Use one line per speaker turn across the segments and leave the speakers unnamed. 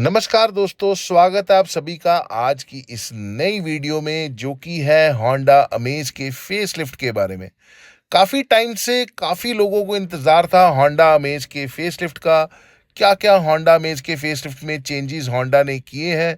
नमस्कार दोस्तों, स्वागत है आप सभी का आज की इस नई वीडियो में जो कि है होंडा अमेज के फेसलिफ्ट के बारे में। काफ़ी टाइम से काफ़ी लोगों को इंतज़ार था होंडा अमेज के फेसलिफ्ट का। क्या-क्या होंडा अमेज के फेसलिफ्ट में चेंजेस होंडा ने किए हैं,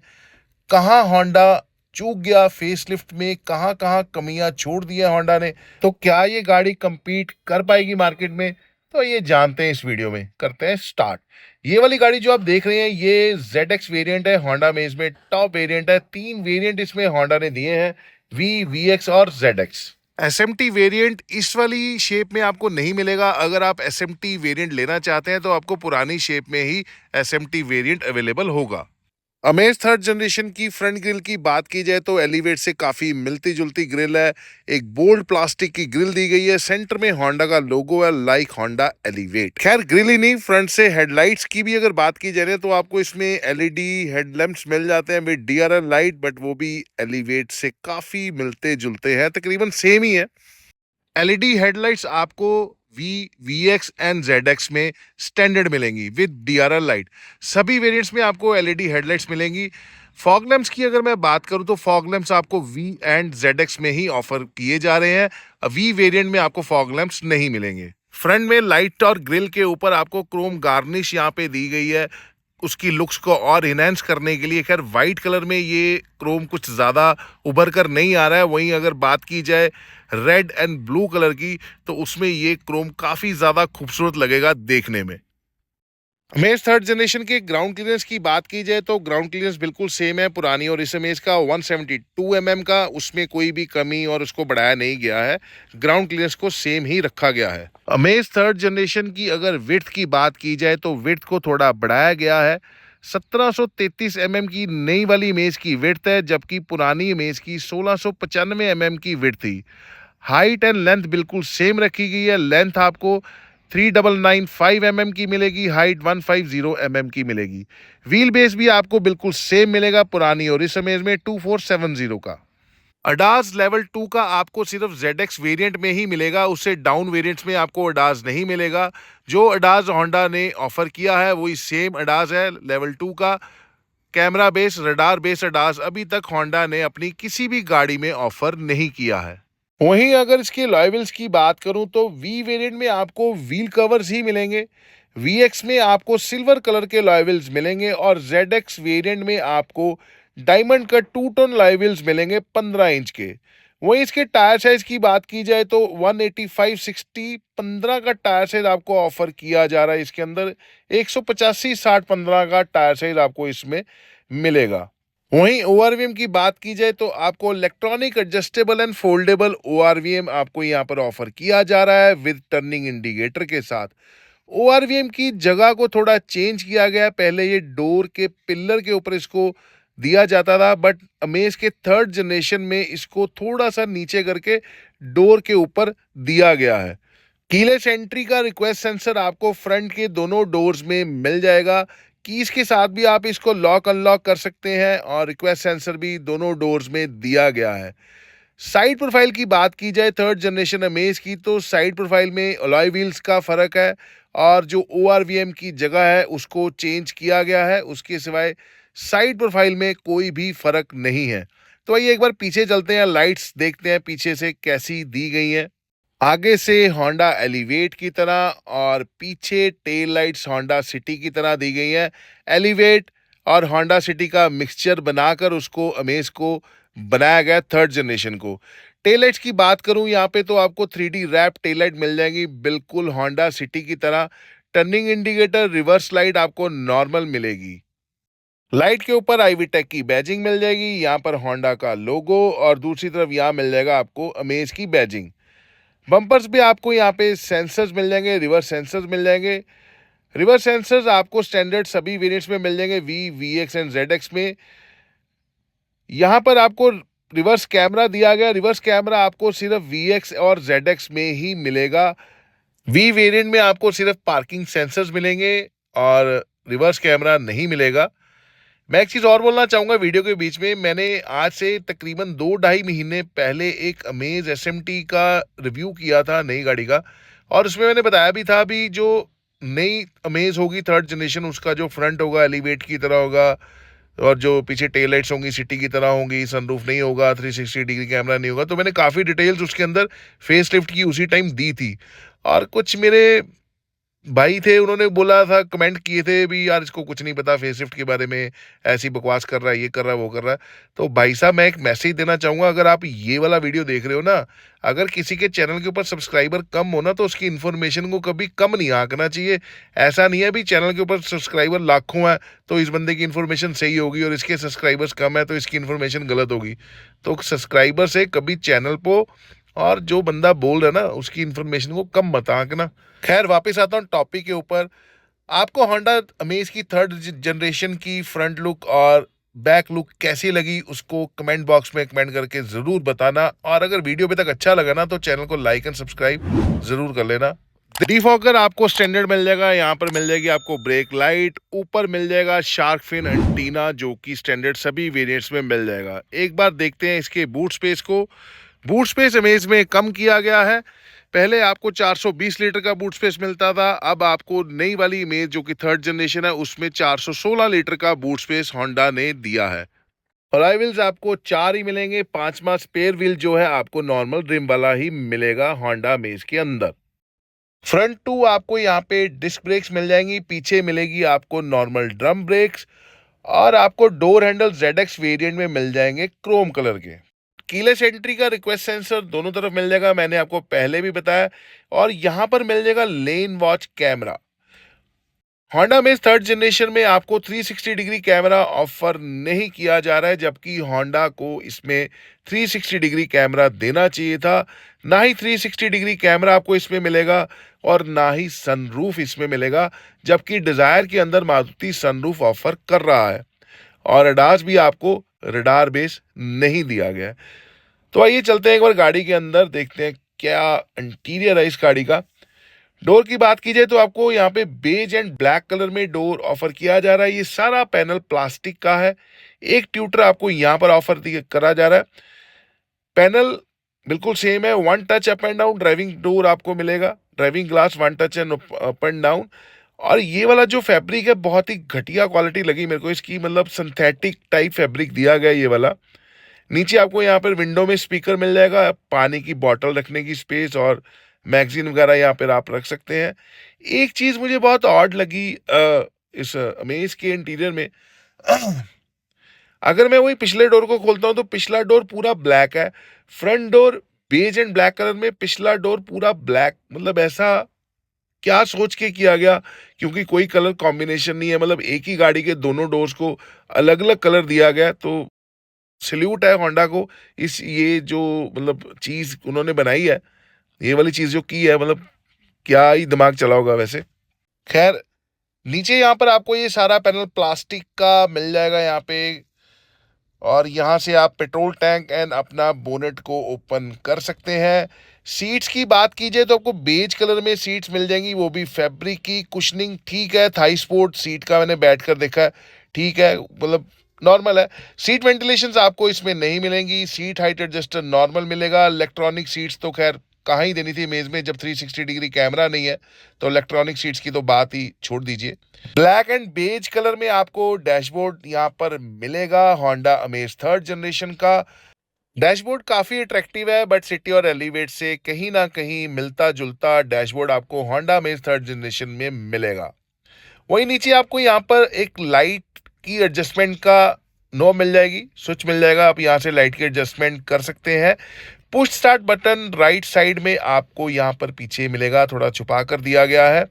कहाँ होंडा चूक गया फेसलिफ्ट में, कहाँ-कहाँ कमियां छोड़ दी है होंडा ने, तो क्या ये गाड़ी compete कर पाएगी मार्केट में? तो ये जानते हैं इस वीडियो में, करते हैं स्टार्ट। ये वाली गाड़ी जो आप देख रहे हैं ये ZX वेरिएंट है होंडा अमेज में, टॉप वेरिएंट है। 3 वेरिएंट इसमें होंडा ने दिए हैं, V, VX और ZX। SMT वेरिएंट इस वाली शेप में आपको नहीं मिलेगा। अगर आप SMT वेरिएंट लेना चाहते हैं तो आपको पुरानी शेप में ही SMT वेरिएंट अवेलेबल होगा। अमेज थर्ड जनरेशन की फ्रंट ग्रिल की बात की जाए तो एलिवेट से काफी मिलती जुलती ग्रिल है। एक बोल्ड प्लास्टिक की ग्रिल दी गई है, सेंटर में होंडा का लोगो है, लाइक होंडा एलिवेट। खैर ग्रिल ही नहीं, फ्रंट से हेडलाइट्स की भी अगर बात की जाए तो आपको इसमें एलईडी हेडलैम्प्स मिल जाते हैं विद DRL लाइट, बट वो भी एलिवेट से काफी मिलते जुलते हैं, तकरीबन सेम ही है। एलईडी हेडलाइट्स आपको VX एंड ZX में स्टैंडर्ड मिलेंगी विद DRL लाइट। सभी वेरिएंट्स में आपको एलईडी हेडलाइट्स मिलेंगी। फॉग लैंप्स की अगर मैं बात करूं तो फॉग लैंप्स आपको V एंड ZX में ही ऑफर किए जा रहे हैं। V वेरिएंट में आपको फॉग लैंप्स नहीं मिलेंगे। फ्रंट में लाइट और ग्रिल के ऊपर आपको क्रोम गार्निश यहाँ पे दी गई है उसकी लुक्स को और इनहेंस करने के लिए। खैर वाइट कलर में ये क्रोम कुछ ज़्यादा उभर कर नहीं आ रहा है। वहीं अगर बात की जाए रेड एंड ब्लू कलर की तो उसमें ये क्रोम काफ़ी ज़्यादा खूबसूरत लगेगा देखने में। अमेज थर्ड जनरेशन के ग्राउंड क्लियरेंस की बात की जाए तो ग्राउंड क्लियरेंस बिल्कुल सेम है पुरानी और इस अमेज का 172 का, उसमें कोई भी कमी और उसको बढ़ाया नहीं गया है। ग्राउंड क्लियरेंस को सेम ही रखा गया है। अमेज थर्ड जनरेशन की अगर विड्थ की बात की जाए तो विड्थ को थोड़ा बढ़ाया गया है। 1733 की नई वाली इमेज की विड्थ है, जबकि पुरानी इमेज की 1695 की विड्थ थी। हाइट एंड लेंथ बिल्कुल सेम रखी गई है। लेंथ आपको 3995 की मिलेगी, हाइट 150 की मिलेगी। व्हील बेस भी आपको बिल्कुल सेम मिलेगा पुरानी और इस अमेज में 2470 का। अडाज लेवल 2 का आपको सिर्फ ZX वेरिएंट में ही मिलेगा, उससे डाउन वेरिएंट्स में आपको अडाज नहीं मिलेगा। जो अडाज होंडा ने ऑफर किया है वही सेम अडाज है लेवल 2 का। कैमरा बेस रडार बेस अडाज अभी तक होंडा ने अपनी किसी भी गाड़ी में ऑफर नहीं किया है। वहीं अगर इसके लॉयविल्स की बात करूं तो V वेरिएंट में आपको व्हील कवर्स ही मिलेंगे। VX में आपको सिल्वर कलर के लॉयविल्स मिलेंगे और ZX वेरिएंट में आपको डायमंड कट टू टोन लॉयविल्स मिलेंगे 15 इंच के। वहीं इसके टायर साइज की बात की जाए तो 185/60 15 का टायर साइज आपको ऑफर किया जा रहा है। इसके अंदर 185/60 का टायर साइज आपको इसमें मिलेगा। वहीं ORVM की बात की जाए तो आपको electronic adjustable and foldable ORVM आपको यहाँ पर ऑफर किया जा रहा है विद टर्निंग इंडिकेटर के साथ। ORVM की जगह को थोड़ा चेंज किया गया है। पहले ये डोर के पिलर के ऊपर इसको दिया जाता था, बट अमेज के थर्ड जनरेशन में इसको थोड़ा सा नीचे करके डोर के ऊपर दिया गया है। कीलेस एंट्री का रिक्वेस्ट सेंसर आपको फ्रंट के दोनों डोर्स में मिल जाएगा। कीज के साथ भी आप इसको लॉक अनलॉक कर सकते हैं और रिक्वेस्ट सेंसर भी दोनों डोर्स में दिया गया है। साइड प्रोफाइल की बात की जाए थर्ड जनरेशन अमेज की तो साइड प्रोफाइल में अलॉय व्हील्स का फर्क है और जो ORVM की जगह है उसको चेंज किया गया है। उसके सिवाय साइड प्रोफाइल में कोई भी फर्क नहीं है। तो आइए एक बार पीछे चलते हैं, लाइट्स देखते हैं पीछे से कैसी दी गई हैं। आगे से होंडा एलिवेट की तरह और पीछे टेल लाइट्स होंडा सिटी की तरह दी गई हैं। एलिवेट और होंडा सिटी का मिक्सचर बनाकर उसको अमेज को बनाया गया थर्ड जनरेशन को। टेल लाइट्स की बात करूं यहाँ पे तो आपको 3D रैप टेल लाइट मिल जाएंगी बिल्कुल होंडा सिटी की तरह। टर्निंग इंडिकेटर रिवर्स लाइट आपको नॉर्मल मिलेगी। लाइट के ऊपर IVTEC की बैजिंग मिल जाएगी, यहाँ पर होंडा का लोगो और दूसरी तरफ यहाँ मिल जाएगा आपको अमेज की बैजिंग। बम्पर्स भी आपको यहाँ पे सेंसर्स मिल जाएंगे, रिवर्स सेंसर्स मिल जाएंगे। रिवर्स सेंसर्स आपको स्टैंडर्ड सभी वेरिएंट्स में मिल जाएंगे V, VX एंड ZX में। यहाँ पर आपको रिवर्स कैमरा दिया गया, रिवर्स कैमरा आपको सिर्फ VX और ZX में ही मिलेगा। V वेरिएंट में आपको सिर्फ पार्किंग सेंसर्स मिलेंगे और रिवर्स कैमरा नहीं मिलेगा। मैं एक चीज़ और बोलना चाहूँगा वीडियो के बीच में, मैंने आज से तकरीबन 2-2.5 महीने पहले एक अमेज SMT का रिव्यू किया था नई गाड़ी का और उसमें मैंने बताया भी था भी जो नई अमेज होगी थर्ड जनरेशन, उसका जो फ्रंट होगा एलिवेट की तरह होगा, और जो पीछे टेल लाइट्स होंगी सिटी की तरह होंगी, सनरूफ नहीं होगा, 360 डिग्री कैमरा नहीं होगा। तो मैंने काफ़ी डिटेल्स उसके अंदर फेस लिफ्ट की उसी टाइम दी थी। और कुछ मेरे भाई थे, उन्होंने बोला था, कमेंट किए थे भी, यार इसको कुछ नहीं पता फेसलिफ्ट के बारे में, ऐसी बकवास कर रहा है, ये कर रहा है, वो कर रहा है। तो भाई साहब, मैं एक मैसेज देना चाहूँगा, अगर आप ये वाला वीडियो देख रहे हो ना, अगर किसी के चैनल के ऊपर सब्सक्राइबर कम हो ना, तो उसकी इन्फॉर्मेशन को कभी कम नहीं आंकना चाहिए। ऐसा नहीं है भी चैनल के ऊपर सब्सक्राइबर लाखों हैं तो इस बंदे की इन्फॉर्मेशन सही होगी, और इसके सब्सक्राइबर्स कम है तो इसकी इन्फॉर्मेशन गलत होगी। तो सब्सक्राइबर से कभी चैनल को और जो बंदा बोल रहा है ना उसकी इन्फॉर्मेशन को कम मत आंकना। खैर, वापस आता हूँ टॉपिक के ऊपर। आपको होंडा अमेज की थर्ड जनरेशन की फ्रंट लुक और बैक लुक कैसी लगी, उसको कमेंट बॉक्स में कमेंट करके ज़रूर बताना। और अगर वीडियो अभी तक अच्छा लगा ना, तो चैनल को लाइक एंड सब्सक्राइब ज़रूर कर लेना। डिफॉगर आपको स्टैंडर्ड मिल जाएगा, यहाँ पर मिल जाएगी आपको ब्रेक लाइट, ऊपर मिल जाएगा शार्क फिन एंटीना, जो कि स्टैंडर्ड सभी वेरिएंट्स में मिल जाएगा। एक बार देखते हैं इसके बूट स्पेस को। बूट स्पेस अमेज में कम किया गया है। पहले आपको 420 लीटर का बूट स्पेस मिलता था, अब आपको नई वाली इमेज जो कि थर्ड जनरेशन है उसमें 416 लीटर का बूट स्पेस होंडा ने दिया है। अलॉय व्हील्स आपको 4 ही मिलेंगे, 5वां स्पेयर व्हील जो है आपको नॉर्मल रिम वाला ही मिलेगा होंडा अमेज के अंदर। फ्रंट टू आपको यहाँ पे डिस्क ब्रेक्स मिल जाएंगी, पीछे मिलेगी आपको नॉर्मल ड्रम ब्रेक्स, और आपको डोर हैंडल ZX वेरिएंट में मिल जाएंगे क्रोम कलर के। कीलेस एंट्री का रिक्वेस्ट सेंसर दोनों तरफ मिल जाएगा, मैंने आपको पहले भी बताया। और यहां पर मिल जाएगा लेन वॉच कैमरा। होंडा में थर्ड जनरेशन में आपको 360 डिग्री कैमरा ऑफर नहीं किया जा रहा है, जबकि होंडा को इसमें 360 डिग्री कैमरा देना चाहिए था। ना ही 360 डिग्री कैमरा आपको इसमें मिलेगा, और ना ही सनरूफ इसमें मिलेगा, जबकि डिजायर के अंदर मारुति सनरूफ ऑफर कर रहा है। और अडास भी आपको रडार बेस नहीं दिया गया है। तो आइए चलते हैं एक बार गाड़ी के अंदर, देखते हैं क्या इंटीरियर है इस गाड़ी का। डोर की बात की जाए तो आपको यहाँ पे बेज एंड ब्लैक कलर में डोर ऑफर किया जा रहा है। ये सारा पैनल प्लास्टिक का है। एक ट्यूटर आपको यहाँ पर ऑफर करा जा रहा है। पैनल बिल्कुल सेम है, one touch up and down. Driving door आपको मिलेगा, driving glass one touch and up and down. और ये वाला जो फैब्रिक है बहुत ही घटिया क्वालिटी लगी मेरे को इसकी, मतलब सिंथेटिक टाइप फैब्रिक दिया गया ये वाला। नीचे आपको यहाँ पर विंडो में स्पीकर मिल जाएगा, पानी की बोतल रखने की स्पेस, और मैगजीन वगैरह यहाँ पर आप रख सकते हैं। एक चीज मुझे बहुत ऑड लगी इस अमेज के इंटीरियर में। अगर मैं वही पिछले डोर को खोलता हूँ तो पिछला डोर पूरा ब्लैक है, front door beige and black colour में, पिछला डोर पूरा ब्लैक। मतलब ऐसा क्या सोच के किया गया, क्योंकि कोई कलर कॉम्बिनेशन नहीं है। मतलब एक ही गाड़ी के दोनों डोर्स को अलग अलग कलर दिया गया। तो सल्यूट है होंडा को, इस ये जो मतलब चीज उन्होंने बनाई है, ये वाली चीज जो की है, मतलब क्या ही दिमाग चला होगा वैसे। खैर, नीचे यहाँ पर आपको ये सारा पैनल प्लास्टिक का मिल जाएगा यहाँ पे, और यहाँ से आप पेट्रोल टैंक एंड अपना बोनेट को ओपन कर सकते हैं। सीट्स की बात कीजिए तो आपको बेज कलर में सीट्स मिल जाएंगी, वो भी फैब्रिक की। कुशनिंग ठीक है, थाई स्पोर्ट सीट का मैंने बैठ कर देखा है, ठीक है, मतलब नॉर्मल है। सीट वेंटिलेशंस आपको इसमें नहीं मिलेंगी। सीट हाइट एडजस्टर नॉर्मल मिलेगा। इलेक्ट्रॉनिक सीट्स तो खैर कहाँ ही देनी थी इमेज में, जब 360 डिग्री कैमरा नहीं है तो इलेक्ट्रॉनिक सीट्स की तो बात ही छोड़ दीजिए। ब्लैक एंड बेज कलर में आपको डैशबोर्ड यहाँ पर मिलेगा होंडा अमेज थर्ड जनरेशन का। डैशबोर्ड काफी अट्रैक्टिव है, बट सिटी और एलिवेट से कहीं ना कहीं मिलता जुलता डैशबोर्ड आपको होंडा अमेज थर्ड जनरेशन में मिलेगा। वहीं नीचे आपको यहाँ पर एक लाइट की एडजस्टमेंट का नॉब मिल जाएगी, स्विच मिल जाएगा, आप यहाँ से लाइट की एडजस्टमेंट कर सकते हैं। Push start button right side में आपको यहाँ पर पीछे मिलेगा, थोड़ा छुपा कर दिया गया है।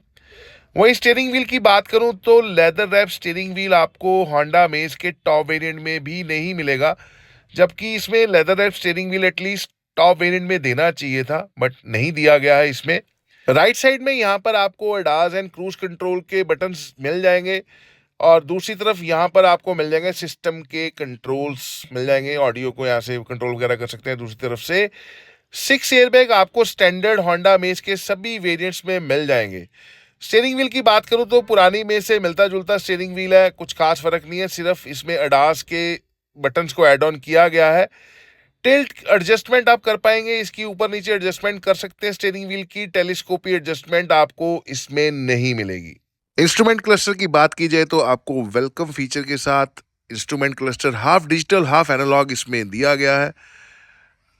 वहीं स्टीयरिंग व्हील की बात करूं तो लेदर रैप स्टीयरिंग व्हील आपको होंडा अमेज के टॉप वेरिएंट में भी नहीं मिलेगा, जबकि इसमें leather wrap steering wheel at least top variant में देना चाहिए था, बट नहीं दिया गया है इसमें। राइट साइड में यहाँ पर आपको अडास एंड क्रूज कंट्रोल के बटन्स मिल जाएंगे, और दूसरी तरफ यहाँ पर आपको मिल जाएंगे सिस्टम के कंट्रोल्स मिल जाएंगे, ऑडियो को यहाँ से कंट्रोल वगैरह कर सकते हैं। दूसरी तरफ से 6 एयरबैग आपको स्टैंडर्ड होंडा अमेज के सभी वेरिएंट्स में मिल जाएंगे। स्टीयरिंग व्हील की बात करूं तो पुरानी में से मिलता जुलता स्टीयरिंग व्हील है, कुछ खास फर्क नहीं है, सिर्फ इसमें अडास के बटन्स को ऐड ऑन किया गया है। टिल्ट एडजस्टमेंट आप कर पाएंगे, इसकी ऊपर नीचे एडजस्टमेंट कर सकते हैं स्टीयरिंग व्हील की। टेलीस्कोपी एडजस्टमेंट आपको इसमें नहीं मिलेगी। इंस्ट्रूमेंट क्लस्टर की बात की जाए तो आपको वेलकम फीचर के साथ instrument cluster half digital half analog इसमें दिया गया है।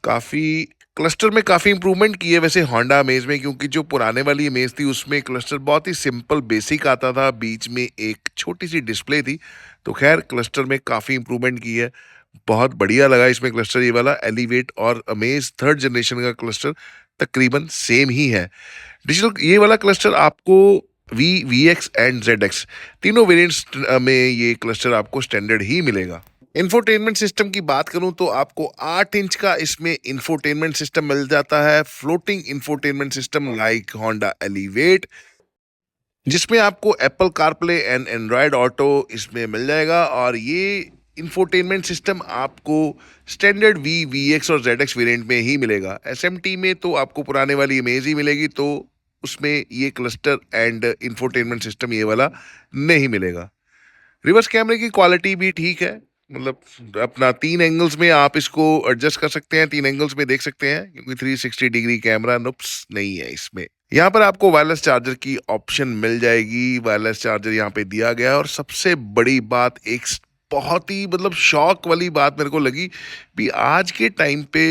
काफ़ी क्लस्टर में काफ़ी इंप्रूवमेंट की है वैसे होंडा अमेज में, क्योंकि जो पुराने वाली अमेज थी उसमें क्लस्टर बहुत ही सिंपल बेसिक आता था, बीच में एक छोटी सी डिस्प्ले थी। तो खैर क्लस्टर में काफ़ी इंप्रूवमेंट की है, बहुत बढ़िया लगा इसमें क्लस्टर ये वाला। एलिवेट और अमेज थर्ड जनरेशन का क्लस्टर तकरीबन सेम ही है। डिजिटल ये वाला क्लस्टर आपको V X and Z X तीनों वेरिएंट्स में ये क्लस्टर आपको स्टैंडर्ड ही मिलेगा। इंफोटेनमेंट सिस्टम की बात करूं तो आपको 8 इंच का इसमें इंफोटेनमेंट सिस्टम मिल जाता है, floating infotainment system like Honda elevate, जिसमें आपको Apple CarPlay and Android auto इसमें मिल जाएगा। और ये इंफोटेनमेंट सिस्टम आपको स्टैंडर्ड वी एक्स और जेड एक्स वेरियंट में ही मिलेगा। एसएमटी में तो आपको पुराने वाली इमेज ही मिलेगी, तो उसमें ये क्लस्टर एंड इंफोटेनमेंट सिस्टम ये वाला नहीं मिलेगा। रिवर्स कैमरे की क्वालिटी भी ठीक है, मतलब अपना 3 एंगल्स में आप इसको एडजस्ट कर सकते हैं, 3 एंगल्स में देख सकते हैं, क्योंकि 360 डिग्री कैमरा नुक्स नहीं है इसमें। यहाँ पर आपको वायरलेस चार्जर की ऑप्शन मिल जाएगी, वायरलेस चार्जर यहाँ पे दिया गया है। और सबसे बड़ी बात, एक बहुत ही मतलब शॉक वाली बात मेरे को लगी भी, आज के टाइम पे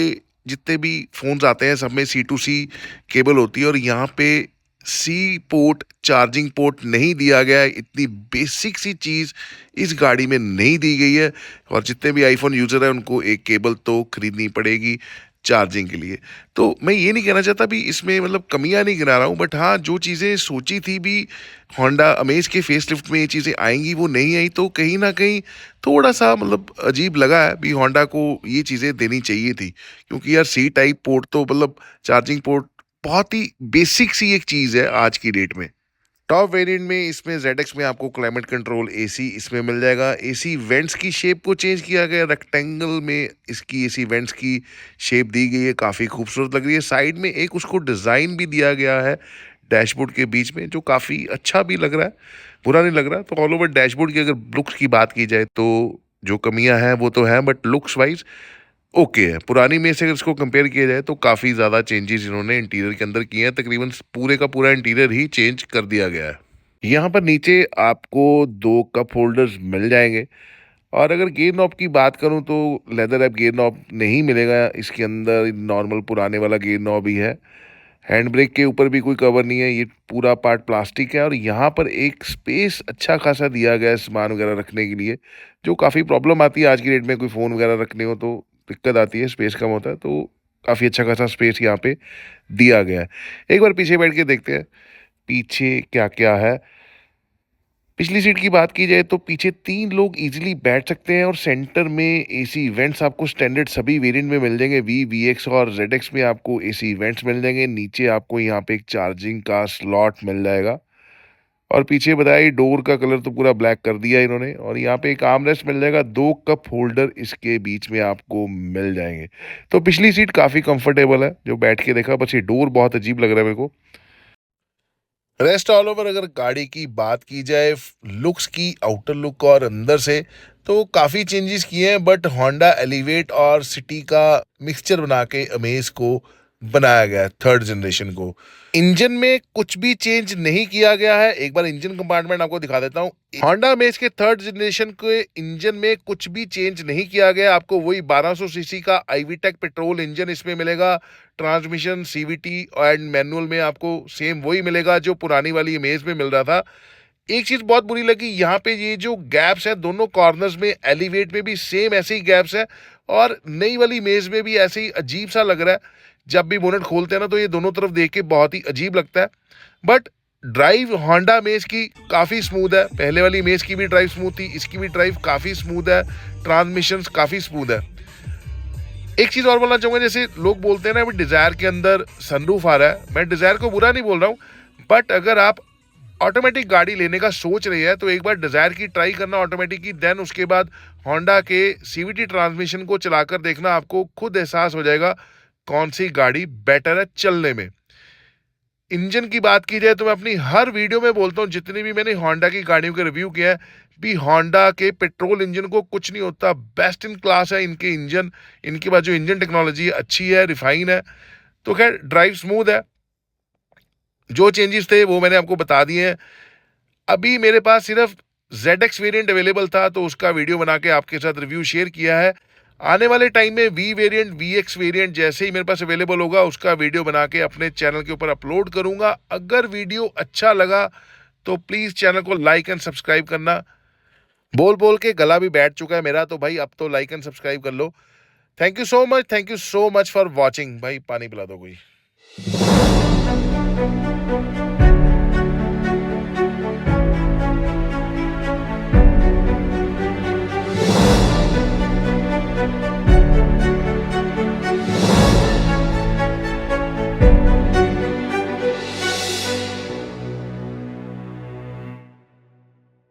जितने भी फोन्स आते हैं सब में C2C केबल होती है, और यहाँ पे सी पोर्ट चार्जिंग पोर्ट नहीं दिया गया है। इतनी बेसिक सी चीज़ इस गाड़ी में नहीं दी गई है, और जितने भी आईफोन यूज़र हैं उनको एक केबल तो खरीदनी पड़ेगी चार्जिंग के लिए। तो मैं ये नहीं कहना चाहता भी इसमें मतलब कमियां नहीं गिना रहा हूँ, बट हाँ जो चीज़ें सोची थी भी होंडा अमेज के फेसलिफ्ट में ये चीज़ें आएंगी वो नहीं आई, तो कहीं ना कहीं थोड़ा सा मतलब अजीब लगा है भी। होंडा को ये चीज़ें देनी चाहिए थी, क्योंकि यार सी टाइप पोर्ट तो मतलब चार्जिंग पोर्ट बहुत ही बेसिक सी एक चीज़ है आज की डेट में। टॉप वेरिएंट में इसमें ZX में आपको क्लाइमेट कंट्रोल एसी इसमें मिल जाएगा। एसी वेंट्स की शेप को चेंज किया गया, रेक्टेंगल में इसकी एसी वेंट्स की शेप दी गई है, काफ़ी खूबसूरत लग रही है। साइड में एक उसको डिज़ाइन भी दिया गया है डैशबोर्ड के बीच में, जो काफ़ी अच्छा भी लग रहा है, बुरा नहीं लग रहा। तो ऑल ओवर डैशबोर्ड की अगर लुक्स की बात की जाए तो जो कमियां हैं वो तो हैं, बट लुक्स वाइज ओके है। पुरानी में से अगर इसको कंपेयर किया जाए तो काफ़ी ज़्यादा चेंजेस इन्होंने इंटीरियर के अंदर किए हैं, तकरीबन पूरे का पूरा इंटीरियर ही चेंज कर दिया गया है। यहाँ पर नीचे आपको 2 कप होल्डर्स मिल जाएंगे। और अगर गियर नॉब की बात करूँ तो लेदर रैप गियर नॉब नहीं मिलेगा इसके अंदर, नॉर्मल पुराने वाला गियर नॉब ही है। हैंड ब्रेक के ऊपर भी कोई कवर नहीं है, ये पूरा पार्ट प्लास्टिक है। और यहाँ पर एक स्पेस अच्छा खासा दिया गया है सामान वगैरह रखने के लिए, जो काफ़ी प्रॉब्लम आती है आज की डेट में, कोई फ़ोन वगैरह रखने हो तो दिक्कत आती है, स्पेस कम होता है। तो काफ़ी अच्छा खासा स्पेस यहाँ पे दिया गया है। एक बार पीछे बैठ के देखते हैं पीछे क्या क्या है। पिछली सीट की बात की जाए तो पीछे 3 लोग इजीली बैठ सकते हैं, और सेंटर में एसी वेंट्स आपको स्टैंडर्ड सभी वेरिएंट में मिल जाएंगे। वी एक्स और ZX में आपको एसी वेंट्स मिल जाएंगे। नीचे आपको यहाँ पे एक चार्जिंग का स्लॉट मिल जाएगा। और पीछे बताया डोर का कलर तो पूरा ब्लैक कर दिया इन्होंने। और यहाँ पे एक आर्म रेस्ट मिल जाएगा, 2 कप होल्डर इसके बीच में आपको मिल जाएंगे। तो पिछली सीट काफ़ी कंफर्टेबल है जो बैठ के देखा, बस ये डोर बहुत अजीब लग रहा है मेरे को। रेस्ट ऑल ओवर अगर गाड़ी की बात की जाए लुक्स की, आउटर लुक और अंदर से, तो काफ़ी चेंजेस किए हैं, बट होंडा एलिवेट और सिटी का मिक्सचर बना के अमेज को बनाया गया है थर्ड जनरेशन को। इंजन में कुछ भी चेंज नहीं किया गया है। एक बार इंजन कंपार्टमेंट आपको दिखा देता हूँ। होंडा अमेज के थर्ड जनरेशन के इंजन में कुछ भी चेंज नहीं किया गया। आपको वही 1200 सीसी का आईवीटेक पेट्रोल इंजन इसमें मिलेगा। ट्रांसमिशन सीवीटी एंड मैनुअल में आपको सेम वही मिलेगा जो पुरानी वाली इमेज में मिल रहा था। एक चीज बहुत बुरी लगी, यहाँ पे ये जो गैप्स है दोनों कॉर्नर्स में, एलिवेट में भी सेम ऐसे ही गैप्स है, और नई वाली इमेज में भी ऐसे ही अजीब सा लग रहा है। जब भी बोनट खोलते हैं ना तो ये दोनों तरफ देख के बहुत ही अजीब लगता है। बट ड्राइव होंडा इमेज की काफ़ी स्मूथ है, पहले वाली इमेज की भी ड्राइव स्मूथ थी, इसकी भी ड्राइव काफ़ी स्मूथ है, ट्रांसमिशन काफ़ी स्मूथ है। एक चीज़ और बोलना चाहूँगा, जैसे लोग बोलते हैं ना अभी डिज़ायर के अंदर सनरूफ आ रहा है, मैं डिज़ायर को बुरा नहीं बोल रहा हूँ, बट अगर आप ऑटोमेटिक गाड़ी लेने का सोच रही है तो एक बार डिज़ायर की ट्राई करना ऑटोमेटिक की, देन उसके बाद होंडा के सीवीटी ट्रांसमिशन को चलाकर देखना, आपको खुद एहसास हो जाएगा कौन सी गाड़ी बेटर है चलने में। इंजन की बात की जाए तो मैं अपनी हर वीडियो में बोलता हूँ, जितनी भी मैंने होंडा की गाड़ियों के रिव्यू किया है, भी होंडा के पेट्रोल इंजन को कुछ नहीं होता। बेस्ट इन क्लास है इनके इंजन, इनके पास जो इंजन टेक्नोलॉजी है अच्छी है, रिफाइन है। तो खैर ड्राइव स्मूथ है। जो चेंजेस थे वो मैंने आपको बता दिए हैं। अभी मेरे पास सिर्फ ZX वेरिएंट अवेलेबल था तो उसका वीडियो बना के आपके साथ रिव्यू शेयर किया है। आने वाले टाइम में V वेरिएंट, VX वेरिएंट जैसे ही मेरे पास अवेलेबल होगा उसका वीडियो बना के अपने चैनल के ऊपर अपलोड करूंगा। अगर वीडियो अच्छा लगा तो प्लीज़ चैनल को लाइक एंड सब्सक्राइब करना। बोल बोल के गला भी बैठ चुका है मेरा, तो भाई अब तो लाइक एंड सब्सक्राइब कर लो। Thank you so much for watching. भाई पानी पिला दो कोई।